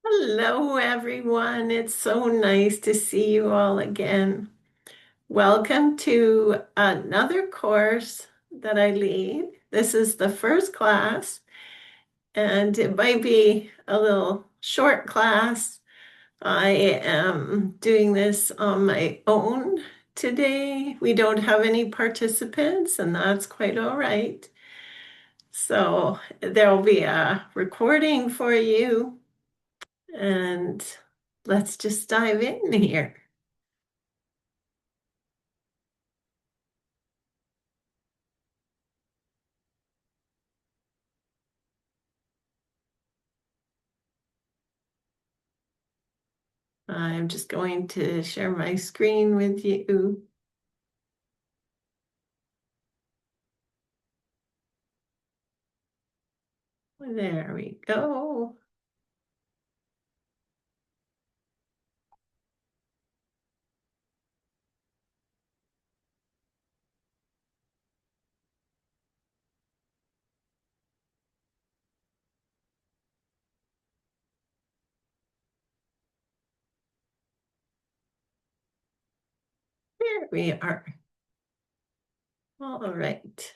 Hello, everyone. It's so nice to see you all again. Welcome to another course that I lead. This is the first class, and it might be a little short class. I am doing this on my own today. We don't have any participants, and that's quite all right. So there'll be a recording for you. And let's just dive in here. I'm just going to share my screen with you. There we go. There we are. All right.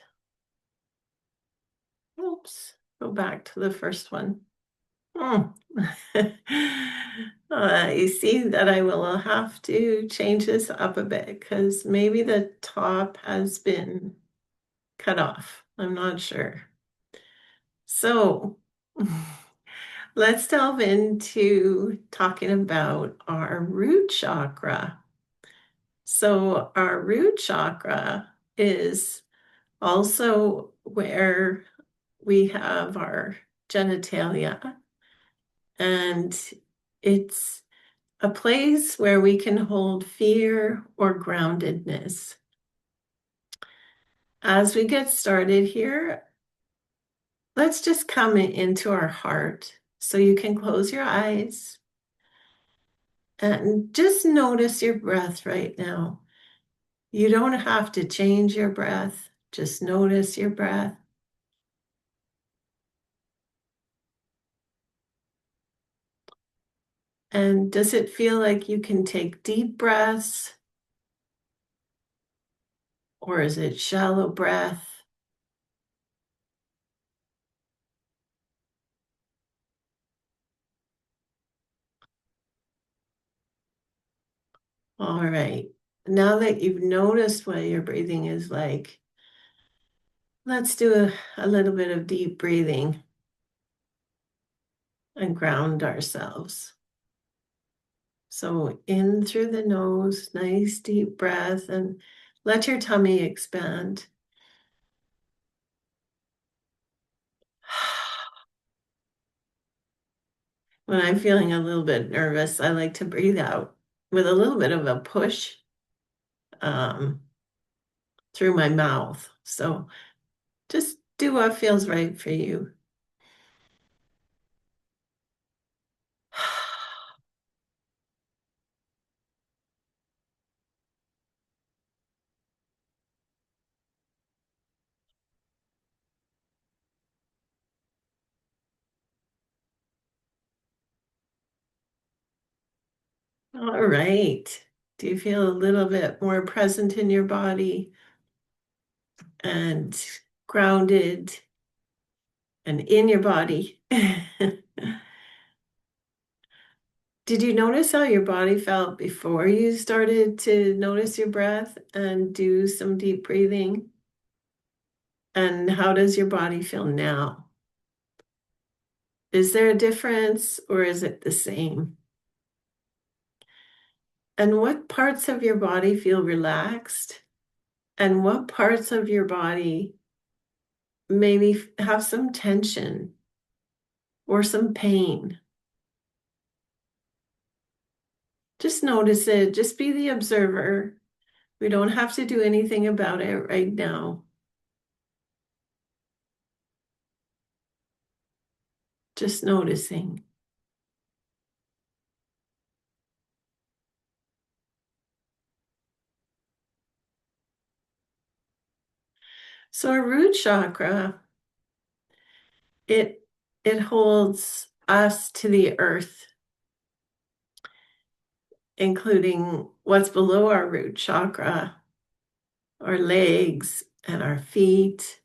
Oops. Go back to the first one. Oh. You see that I will have to change this up a bit because maybe the top has been cut off. I'm not sure. So let's delve into talking about our root chakra. So, our root chakra is also where we have our genitalia, and it's a place where we can hold fear or groundedness. As we get started here, let's just come into our heart. So you can close your eyes and just notice your breath right now. You don't have to change your breath, just notice your breath. And does it feel like you can take deep breaths, or is it shallow breath? All right. Now that you've noticed what your breathing is like, let's do a little bit of deep breathing and ground ourselves. So in through the nose, nice deep breath, and let your tummy expand. When I'm feeling a little bit nervous, I like to breathe out with a little bit of a push um, through my mouth. So just do what feels right for you. All right. Do you feel a little bit more present in your body and grounded and in your body? Did you notice how your body felt before you started to notice your breath and do some deep breathing? And how does your body feel now? Is there a difference or is it the same? And what parts of your body feel relaxed? And what parts of your body maybe have some tension or some pain? Just notice it. Just be the observer. We don't have to do anything about it right now. Just noticing. So our root chakra, it it holds us to the earth. including what's below our root chakra, our legs and our feet.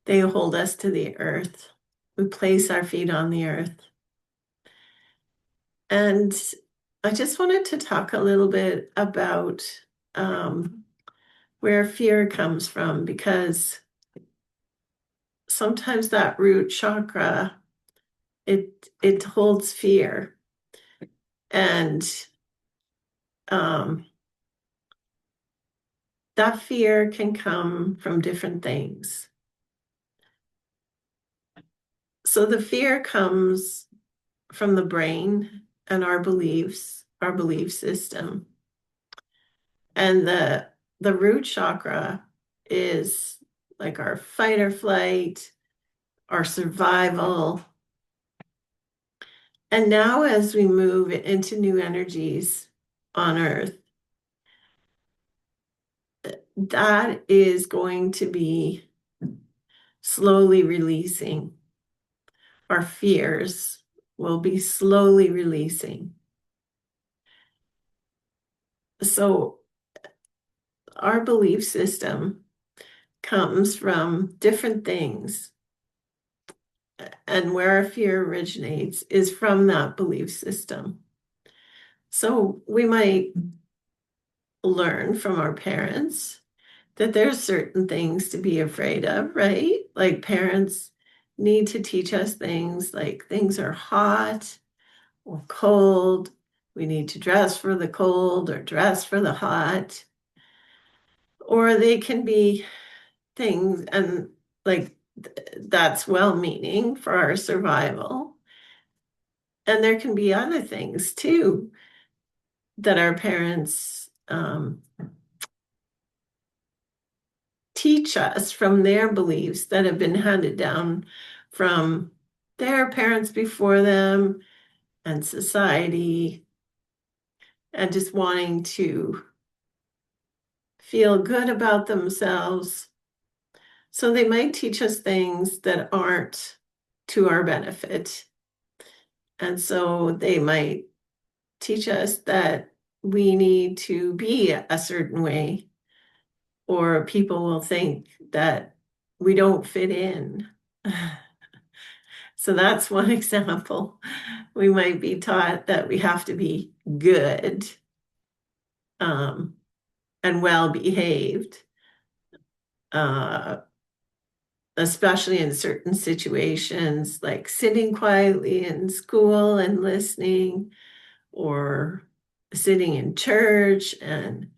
They hold us to the earth. We place our feet on the earth. And I just wanted to talk a little bit about where fear comes from, because sometimes that root chakra, it holds fear. And that fear can come from different things. So the fear comes from the brain and our beliefs, our belief system. And the root chakra is like our fight or flight, our survival. And now as we move into new energies on earth, that is going to be slowly releasing. Our fears will be slowly releasing. So our belief system comes from different things. And where our fear originates is from that belief system. So we might learn from our parents that there's certain things to be afraid of, right? Like parents need to teach us things like things are hot or cold. We need to dress for the cold or dress for the hot. Or they can be things, and like that's well-meaning for our survival. And there can be other things too that our parents teach us from their beliefs that have been handed down from their parents before them and society, and just wanting to feel good about themselves. So they might teach us things that aren't to our benefit. And so they might teach us that we need to be a certain way, or people will think that we don't fit in. So that's one example. We might be taught that we have to be good and well behaved, especially in certain situations, like sitting quietly in school and listening, or sitting in church and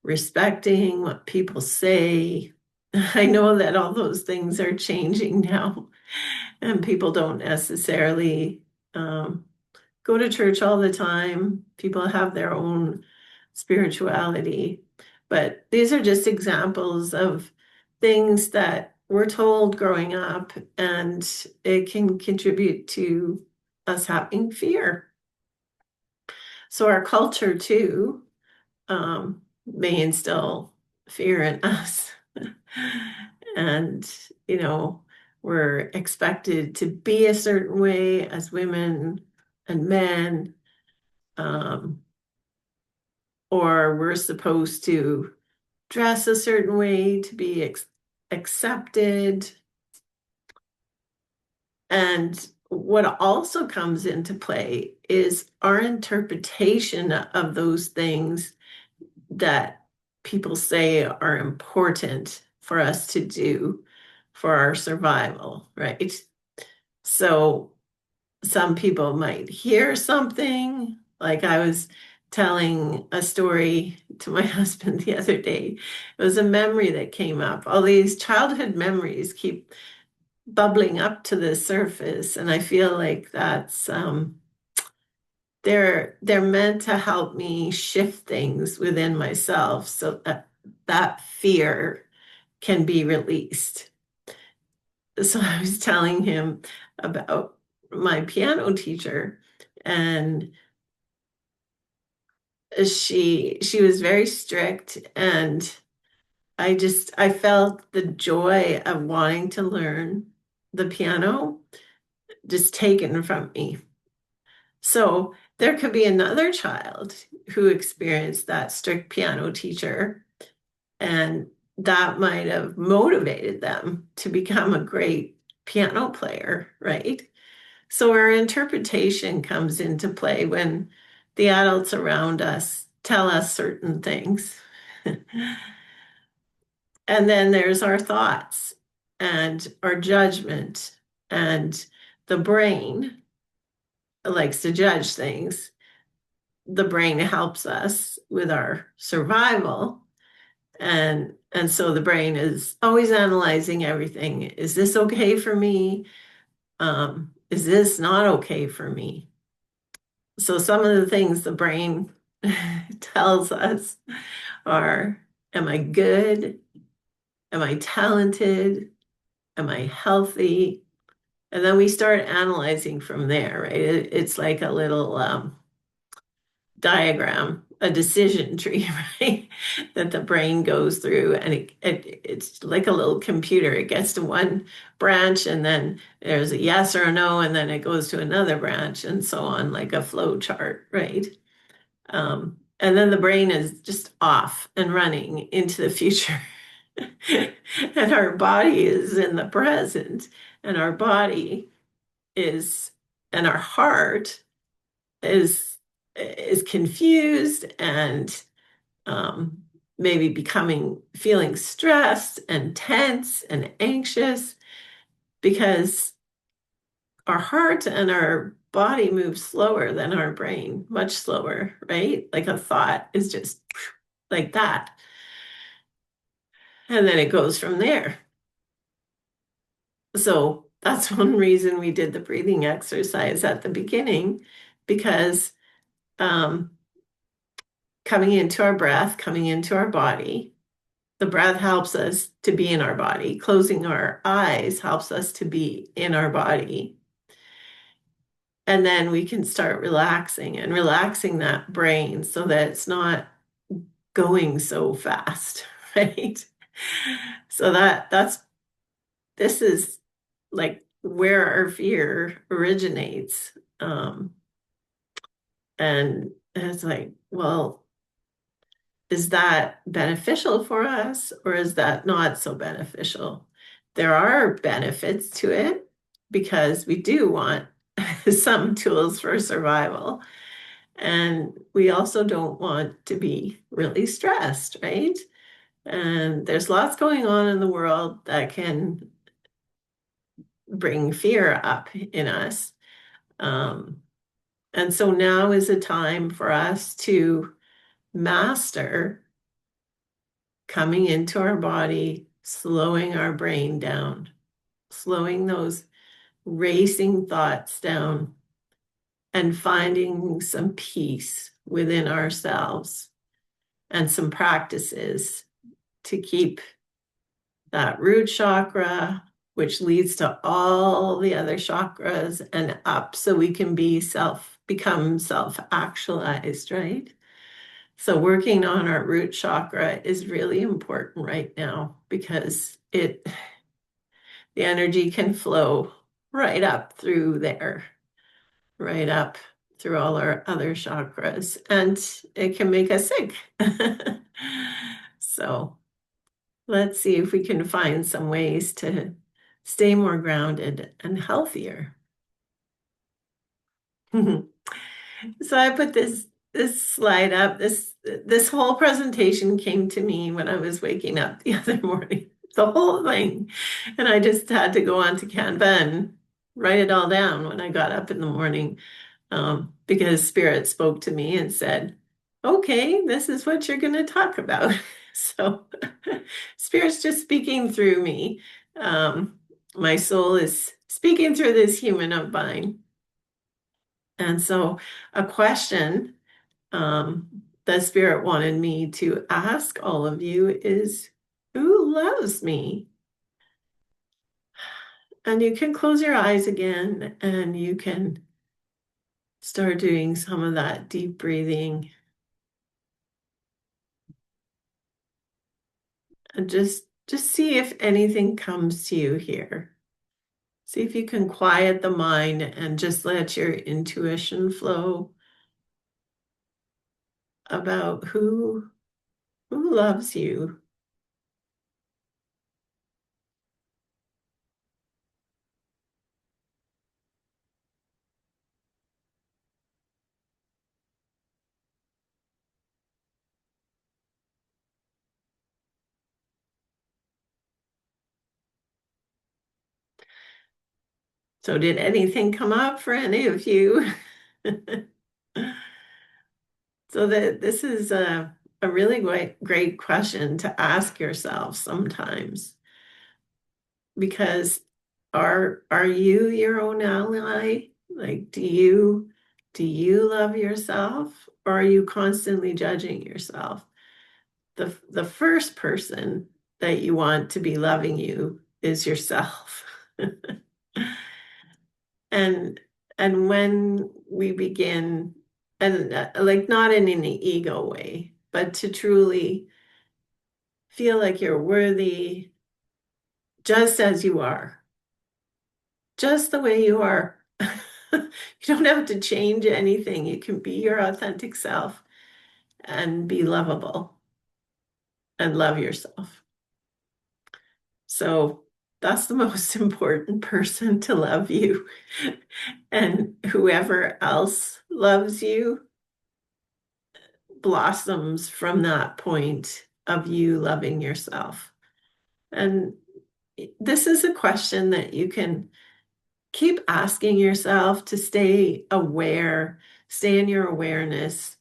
respecting what people say. I know that all those things are changing now, and people don't necessarily go to church all the time. People have their own spirituality. But these are just examples of things that we're told growing up, and it can contribute to us having fear. So our culture too may instill fear in us. And, we're expected to be a certain way as women and men, or we're supposed to dress a certain way to be accepted. And what also comes into play is our interpretation of those things that people say are important for us to do for our survival, right? So some people might hear something, like I was telling a story to my husband the other day. It was a memory that came up. All these childhood memories keep bubbling up to the surface, and I feel like that's they're meant to help me shift things within myself so that fear can be released. So I was telling him about my piano teacher, and she was very strict, and I felt the joy of wanting to learn the piano just taken from me. So there could be another child who experienced that strict piano teacher, and that might have motivated them to become a great piano player, right? So our interpretation comes into play when the adults around us tell us certain things. And then there's our thoughts and our judgment, and the brain likes to judge things. The brain helps us with our survival. And so the brain is always analyzing everything. Is this okay for me? Is this not okay for me? So some of the things the brain tells us are, am I good? Am I talented? Am I healthy? And then we start analyzing from there, right? It's like a little diagram, a decision tree, right? That the brain goes through, and it's like a little computer. It gets to one branch, and then there's a yes or a no, and then it goes to another branch, and so on, like a flow chart, right? And then the brain is just off and running into the future. And our body is in the present, and our body is, and our heart is confused and um, maybe feeling stressed and tense and anxious because our heart and our body move slower than our brain, much slower, right? Like a thought is just like that. And then it goes from there. So that's one reason we did the breathing exercise at the beginning, because um, coming into our breath, coming into our body, the breath helps us to be in our body. Closing our eyes helps us to be in our body. And then we can start relaxing and relaxing that brain so that it's not going so fast, right? So this is like where our fear originates. And it's like, well, is that beneficial for us or is that not so beneficial? There are benefits to it because we do want some tools for survival. And we also don't want to be really stressed, right? And there's lots going on in the world that can bring fear up in us. Um, and so now is a time for us to master coming into our body, slowing our brain down, slowing those racing thoughts down, and finding some peace within ourselves and some practices to keep that root chakra, which leads to all the other chakras and up, so we can become self-actualized, right? So working on our root chakra is really important right now because the energy can flow right up through there, right up through all our other chakras, and it can make us sick. So let's see if we can find some ways to stay more grounded and healthier. So I put this slide up. This whole presentation came to me when I was waking up the other morning. The whole thing. And I just had to go onto Canva and write it all down when I got up in the morning, because Spirit spoke to me and said, okay, this is what you're going to talk about. So Spirit's just speaking through me. My soul is speaking through this human of mine. And so a question that Spirit wanted me to ask all of you is, who loves me? And you can close your eyes again and you can start doing some of that deep breathing. And just see if anything comes to you here. See if you can quiet the mind and just let your intuition flow. about who loves you. So did anything come up for any of you? So that this is a really great question to ask yourself sometimes, because are you your own ally? Like, do you love yourself, or are you constantly judging yourself? The first person that you want to be loving you is yourself. And when we begin, and like not in an ego way, but to truly feel like you're worthy just as you are, just the way you are. You don't have to change anything. You can be your authentic self and be lovable and love yourself. So that's the most important person to love you. And whoever else loves you blossoms from that point of you loving yourself. And this is a question that you can keep asking yourself to stay aware, stay in your awareness.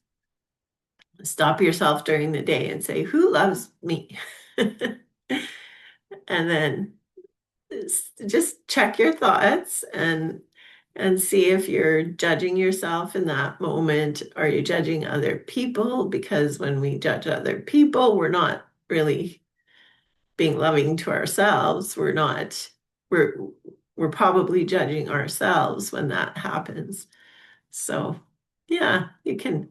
Stop yourself during the day and say, who loves me? And then just check your thoughts and see if you're judging yourself in that moment. Are you judging other people? Because when we judge other people, we're not really being loving to ourselves. We're we're probably judging ourselves when that happens. So yeah, you can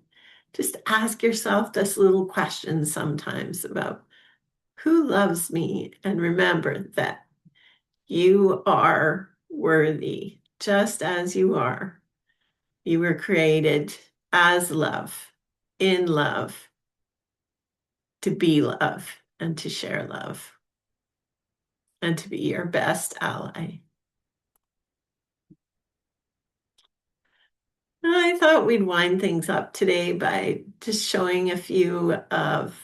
just ask yourself this little question sometimes about who loves me, and remember that you are worthy just as you are. You were created as love, in love, to be love and to share love and to be your best ally. I thought we'd wind things up today by just showing a few of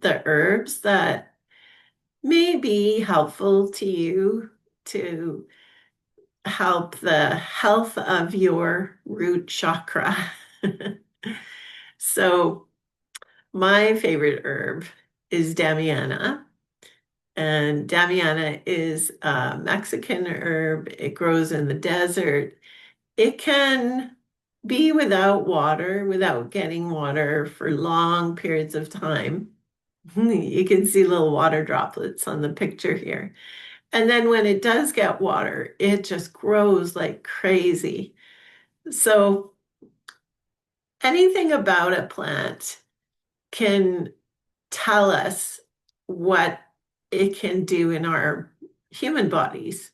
the herbs that may be helpful to you to help the health of your root chakra. So, my favorite herb is Damiana. And Damiana is a Mexican herb. It grows in the desert. It can be without water, without getting water for long periods of time. You can see little water droplets on the picture here. And then when it does get water, it just grows like crazy. So anything about a plant can tell us what it can do in our human bodies.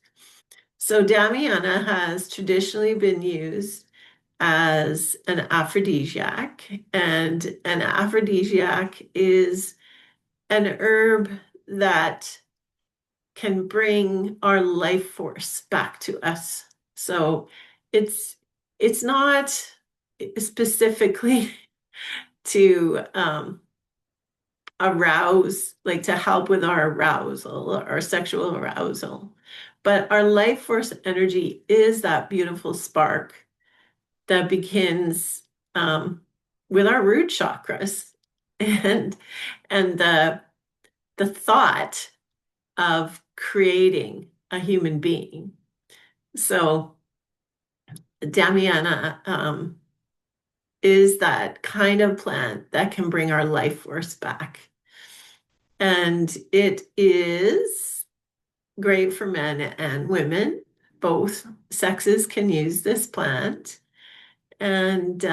So Damiana has traditionally been used as an aphrodisiac, and an aphrodisiac is an herb that can bring our life force back to us. So it's it's not specifically to arouse, like to help with our arousal, our sexual arousal. But our life force energy is that beautiful spark that begins with our root chakras and the thought of creating a human being. So Damiana is that kind of plant that can bring our life force back. And it is great for men and women. Both sexes can use this plant. And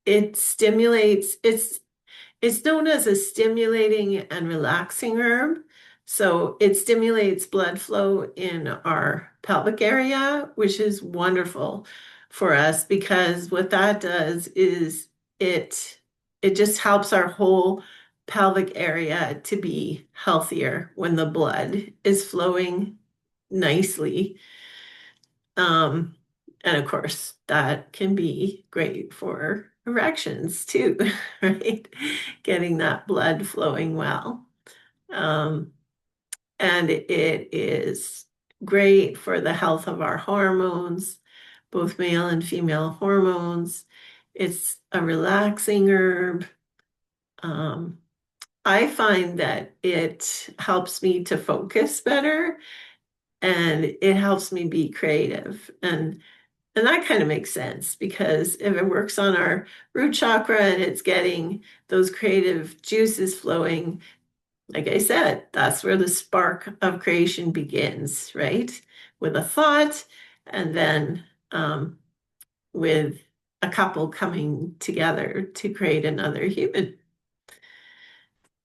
it stimulates, it's known as a stimulating and relaxing herb. So it stimulates blood flow in our pelvic area, which is wonderful for us because what that does is it it just helps our whole pelvic area to be healthier when the blood is flowing nicely. Um, and of course, that can be great for erections too, right? Getting that blood flowing well. Um, and it is great for the health of our hormones, both male and female hormones. It's a relaxing herb. Um, I find that it helps me to focus better and it helps me be creative. And that kind of makes sense because if it works on our root chakra and it's getting those creative juices flowing, like I said, that's where the spark of creation begins, right? With a thought, and then with a couple coming together to create another human.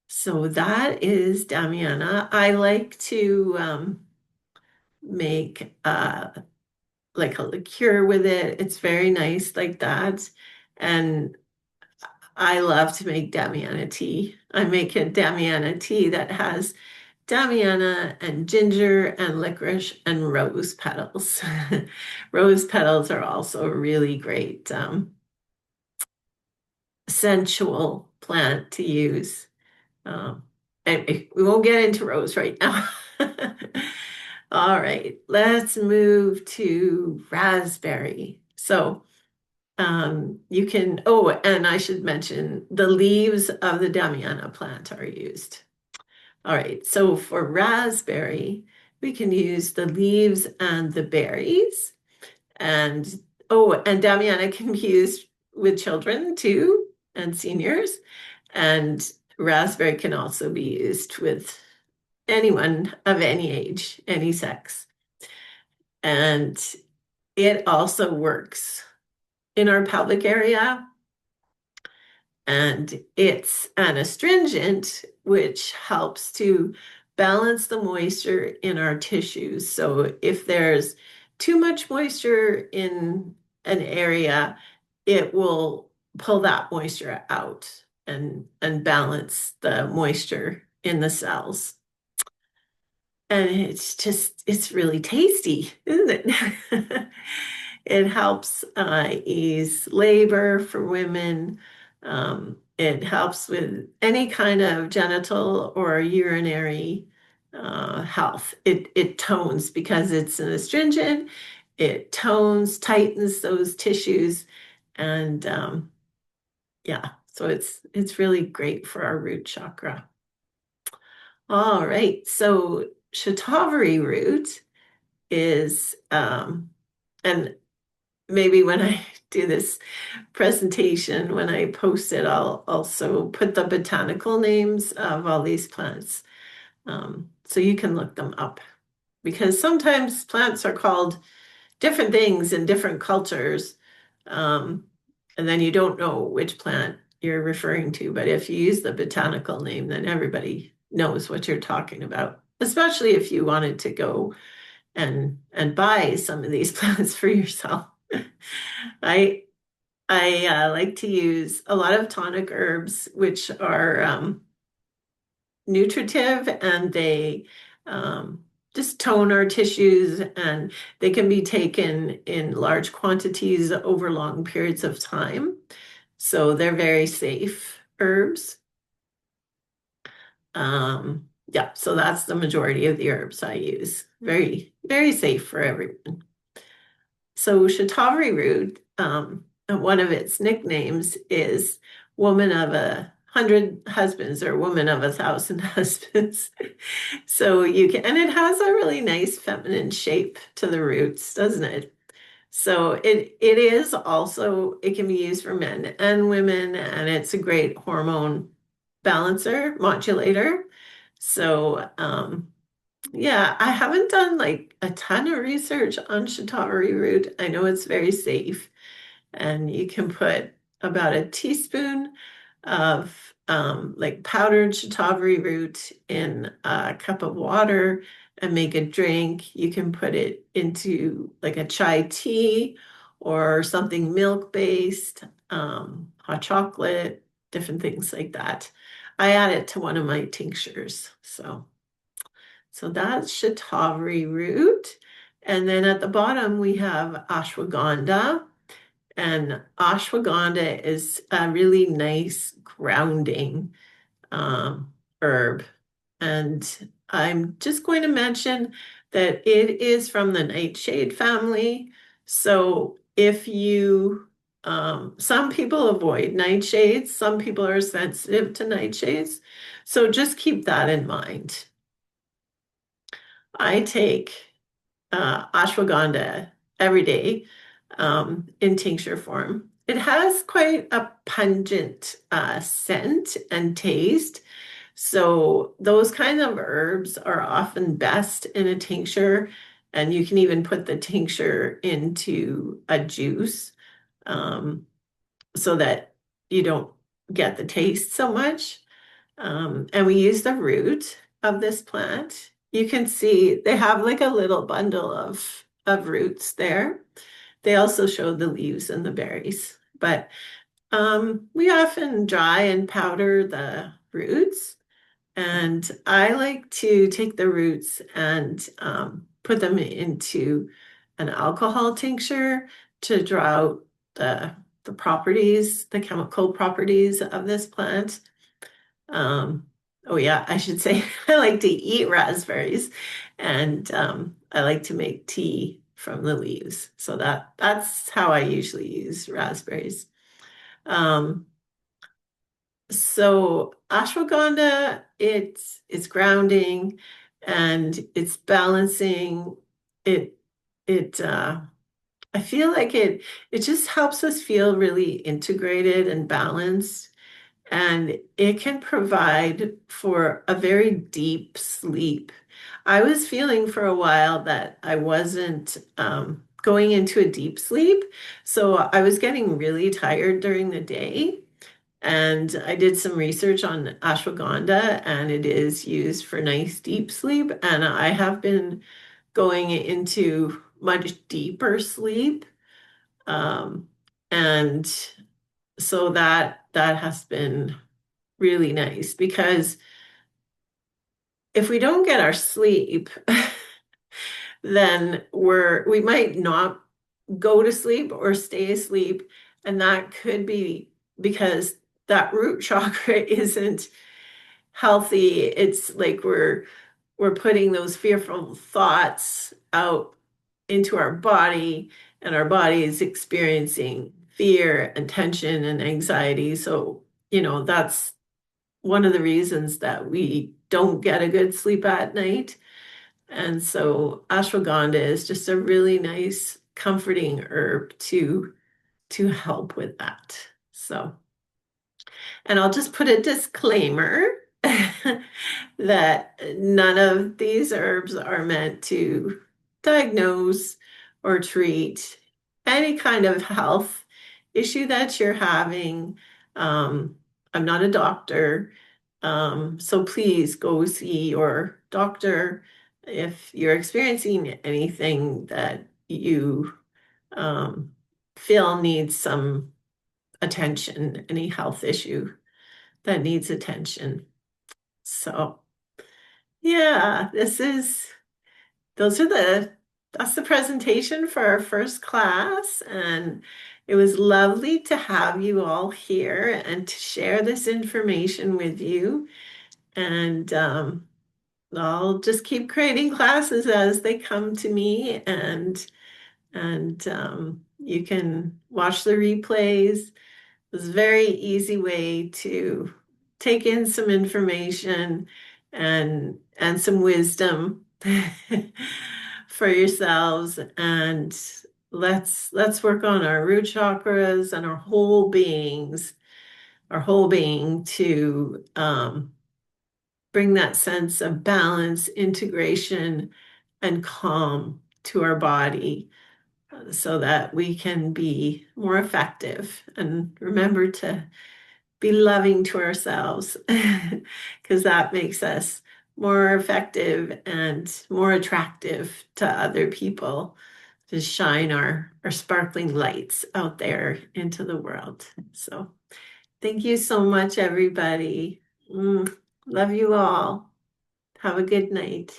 So that is Damiana. I like to make like a liqueur with it. It's very nice like that. And I love to make Damiana tea. I make a Damiana tea that has Damiana and ginger and licorice and rose petals. Rose petals are also a really great sensual plant to use. Um, anyway, we won't get into rose right now. All right, let's move to raspberry. So you can, oh, and I should mention the leaves of the Damiana plant are used. All right, so for raspberry, we can use the leaves and the berries. And oh, and Damiana can be used with children too, and seniors. And raspberry can also be used with anyone of any age, any sex. And it also works in our pelvic area. And it's an astringent, which helps to balance the moisture in our tissues. So if there's too much moisture in an area, it will pull that moisture out and balance the moisture in the cells. And it's really tasty, isn't it? It helps ease labor for women. It helps with any kind of genital or urinary health. It tones because it's an astringent. It tones, tightens those tissues, and yeah, so it's really great for our root chakra. All right, so shatavari root is, and maybe when I do this presentation, when I post it, I'll also put the botanical names of all these plants, so you can look them up. Because sometimes plants are called different things in different cultures, um, and then you don't know which plant you're referring to. But if you use the botanical name, then everybody knows what you're talking about, especially if you wanted to go and buy some of these plants for yourself. I I like to use a lot of tonic herbs, which are nutritive and they just tone our tissues, and they can be taken in large quantities over long periods of time. So they're very safe herbs. Yeah, so that's the majority of the herbs I use. Very, very safe for everyone. So Shatavari root, one of its nicknames is woman of 100 husbands or woman of 1,000 husbands. So you can, and it has a really nice feminine shape to the roots, doesn't it? So it is also, it can be used for men and women, and it's a great hormone balancer, modulator. So yeah, I haven't done like a ton of research on shatavari root. I know it's very safe, and you can put about a teaspoon of like powdered shatavari root in a cup of water and make a drink. You can put it into like a chai tea or something milk-based, hot chocolate, different things like that. I add it to one of my tinctures. So that's shatavari root. And then at the bottom, we have ashwagandha. And ashwagandha is a really nice grounding herb. And I'm just going to mention that it is from the nightshade family. So if you, some people avoid nightshades, some people are sensitive to nightshades. So just keep that in mind. I take ashwagandha every day in tincture form. It has quite a pungent scent and taste. So those kind of herbs are often best in a tincture, and you can even put the tincture into a juice so that you don't get the taste so much. And we use the root of this plant. You can see they have like a little bundle of roots there. They also show the leaves and the berries, but we often dry and powder the roots. And I like to take the roots and put them into an alcohol tincture to draw out the properties, the chemical properties of this plant. Um, oh yeah, I should say I like to eat raspberries, and I like to make tea from the leaves. So that's how I usually use raspberries. Um, so ashwagandha, it's grounding and it's balancing. It it I feel like it just helps us feel really integrated and balanced, and it can provide for a very deep sleep. I was feeling for a while that I wasn't going into a deep sleep, so I was getting really tired during the day. And I did some research on ashwagandha, and it is used for nice deep sleep. And I have been going into much deeper sleep. Um, and so that has been really nice because if we don't get our sleep, then we might not go to sleep or stay asleep, and that could be because that root chakra isn't healthy. It's like we're putting those fearful thoughts out into our body, and our body is experiencing fear and tension and anxiety. So, that's one of the reasons that we don't get a good sleep at night. And so ashwagandha is just a really nice comforting herb to help with that. So, and I'll just put a disclaimer that none of these herbs are meant to diagnose or treat any kind of health issue that you're having. I'm not a doctor, so please go see your doctor if you're experiencing anything that you um, feel needs some attention, any health issue that needs attention. So, yeah, those are that's the presentation for our first class. And it was lovely to have you all here and to share this information with you. And I'll just keep creating classes as they come to me, and you can watch the replays. It's a very easy way to take in some information and some wisdom for yourselves. And let's work on our root chakras and our whole being to bring that sense of balance, integration, and calm to our body so that we can be more effective. And remember to be loving to ourselves because that makes us more effective and more attractive to other people to shine our sparkling lights out there into the world. So Thank you so much, everybody. Love you all. Have a good night.